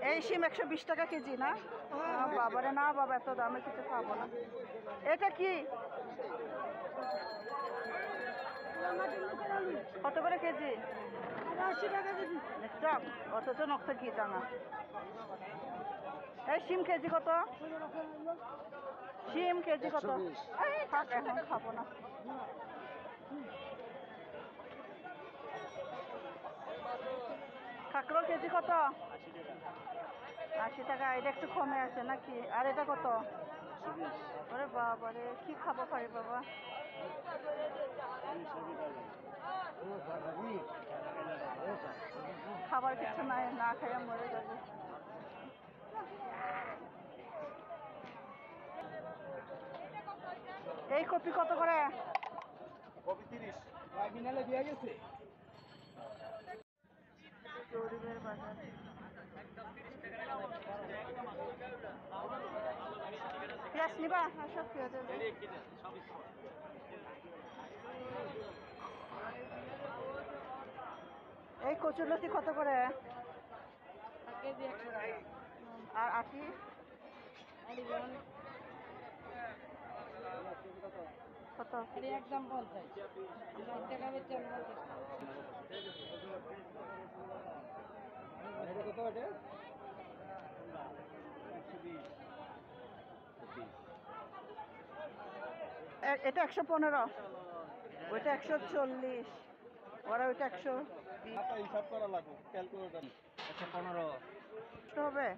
এই শিম 120 টাকা কেজি না? বাবারে না বাবা, এত দামে কিছু খাবো না। এটা কি কত করে কেজি? 80 টাকা কেজি। দেখছাম অথচ নকশা কি জানা। এই শিম কেজি কত? শিম কেজি কত? থাক, এখন খাবো না। কাঁকড়ো কেজি কত? 80 টাকা। এটা একটু কমে আছে নাকি? আর এটা কত? আরে বাবারে, কি খাবো পারি বাবা। খাবার কিছু নাই, না খাইয়া মরে যাবে। এই কপি কত করে? কপি 30 বিনালে দিয়া গেছে। গরিবের বাজার। পেঁয়াজ নিবা? সব পেঁয়াজ। এই কচুরলতি কত করে? আর আটি? কত? একদম 50 টাকা বেচে এটা 115, ওইটা 140, ওরা ওইটা 120 হিসাব করা লাগবে, ক্যালকুলেটর 115 হবে।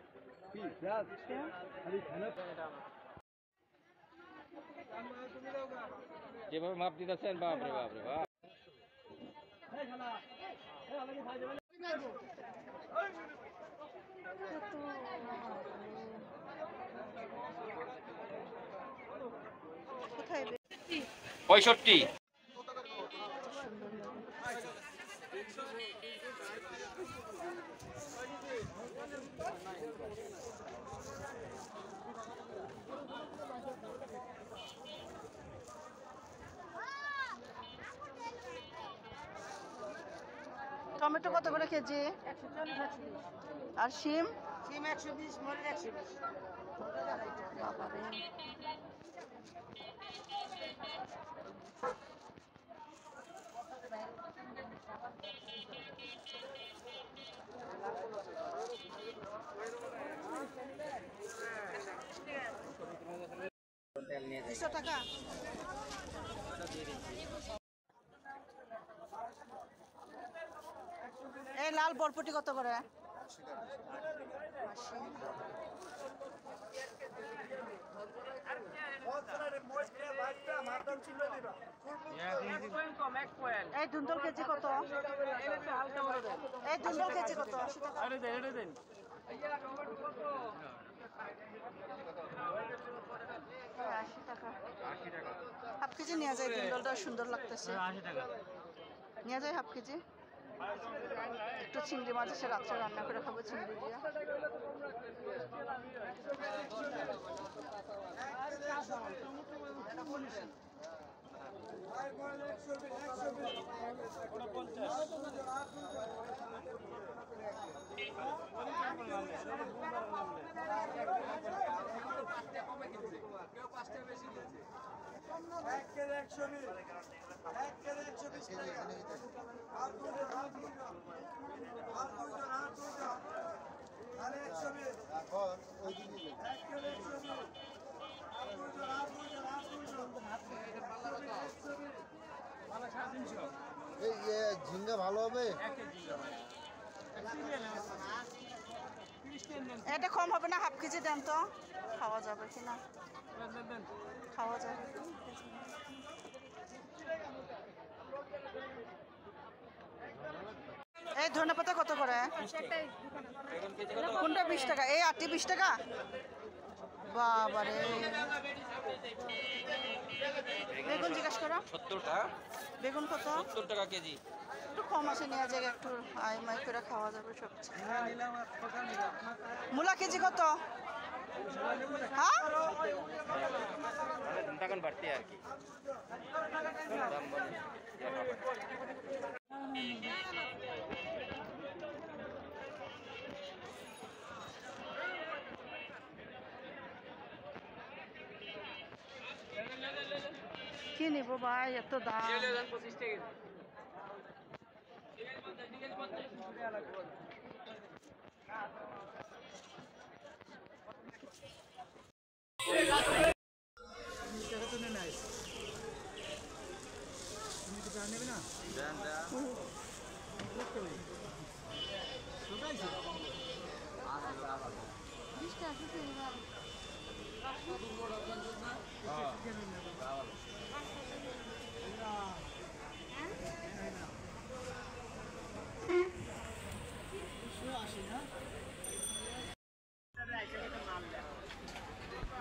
যেভাবে মাপ দিতেছেন, বাপরে বাপরে বাপ। কোথায় 65 টমেটো কত করে কেজি? 140 আর শিম? সিম 120 মরিচ 120। বাবারে, টাকা। এই লাল বরপটি কত করে? 80। এই দুন্দল কেজি কত? এই দুন্দল কেজি কত? 80 টাকা। 80 টাকা। হাফ কেজি নিয়ে যায়, দুন্দলটা সুন্দর লাগতেছে। 80 টাকা নিয়ে যায় হাফ কেজি। একটু চিংড়ি মাছ এসে রাত্রে রান্না করে খাবো, চিংড়ি দিয়ে। ঝিঙ্গা ভালো হবে। এটা কম হবে না? হাফ কেজি দেন তো, খাওয়া যাবে কিনা। খাওয়া যাবে। এই ধনেপাতা কত করে? কোনটা 20 টাকা? এই আটি 20 টাকা। বাবারে, বেগুন জিজ্ঞাসা করো। 70 টাকা। বেগুন কত? 70 টাকা কেজি। একটু কম আছে, নেওয়া যায়, একটু আই মাই করে খাওয়া যাবে সবজি। মূলা কেজি কত? হ্যাঁ, তখন বাড়তি আর কি দাম বলে। নিব ভাই, এত দাম।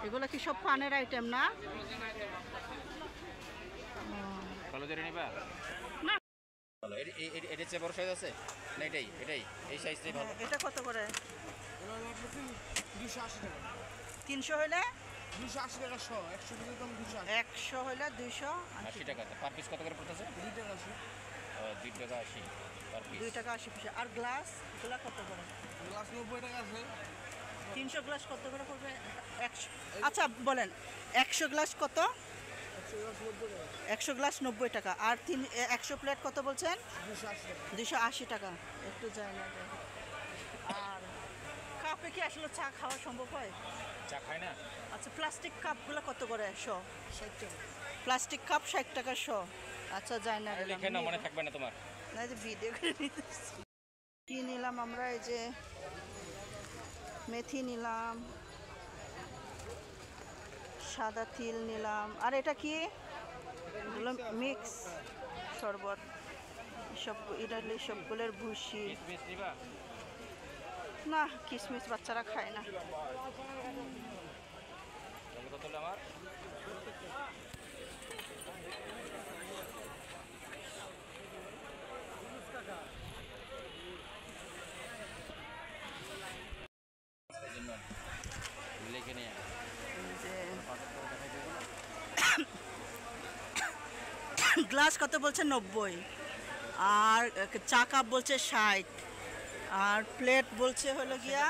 এগুলো কি সব পানের আইটেম না? এটা চেয়ে বড় সাইজ আছে না? এটাই এই সাইজটাই ভালো। এটা কত করে? 280 টাকা। 300 হইলে 280 টাকা 100, 100 টাকা কম 280। 100 হইলে 80 টাকা। পার পিস কত করে পড়তেছে? 2 টাকা আছে। 2 টাকা 80 পার পিস। 2 টাকা 80 পয়সা। আর গ্লাস এগুলা কত করে? গ্লাস 90 টাকা আছে। 300 গ্লাস কত করে পড়বে? 100। আচ্ছা বলেন 100 গ্লাস কত? 100 গ্লাস 90 টাকা। আর 100 প্লেট কত বলছেন? 280 টাকা। একটু যায় না যায়। আর কাপে কি আসলে চা খাওয়া সম্ভব হয়? চা খায় না? আচ্ছা প্লাস্টিক কাপগুলো কত করে? 100। 60 টাকা। প্লাস্টিক কাপ 60 টাকা 100। আচ্ছা যায় না। লিখে না, মনে থাকবে না তোমার। না যে ভিডিও করে নিতেছি। কি নিলাম আমরা? এই যে মেথি নিলাম, সাদা তিল নিলাম। আর এটা কি? এগুলো মিক্স শরবত, সব ইডালি সবগুলোর ভুসি। কিসমিস নিবা? না কিশমিশ বাচ্চারা খায় না। তাহলে কত হলো আমার? লিখে নিয়ে গ্লাস কত বলছে? 90। আর চা কাপ বলছে 60। আর প্লেট বলছে হলো গিয়া,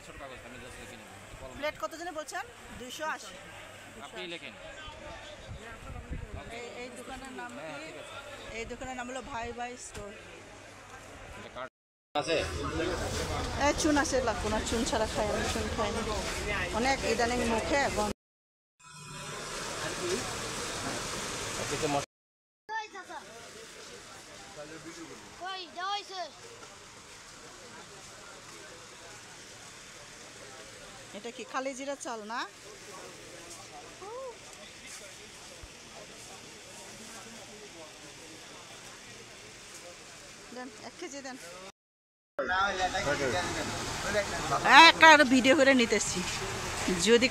ছোট কাগজ আমি জাস্ট লিখে নিব। প্লেট কত জনে বলছেন? 280। আপনি লেখেন। এই দোকানের নাম হ্যাঁ কি? ঠিক আছে। এই দোকানের নাম হলো ভাই ভাই স্টোর। এটা কার্ড আছে? এই চুন আছে, লাগবো না, চুন ছাড়া খাই আমি, চুন খাই না। অনেক ইদানিং মুখে বন্ধ। এটা কি খালি জিরা চাল না? দেন 1 কেজি দেন। একটা ভিডিও করে নিতেছি যদি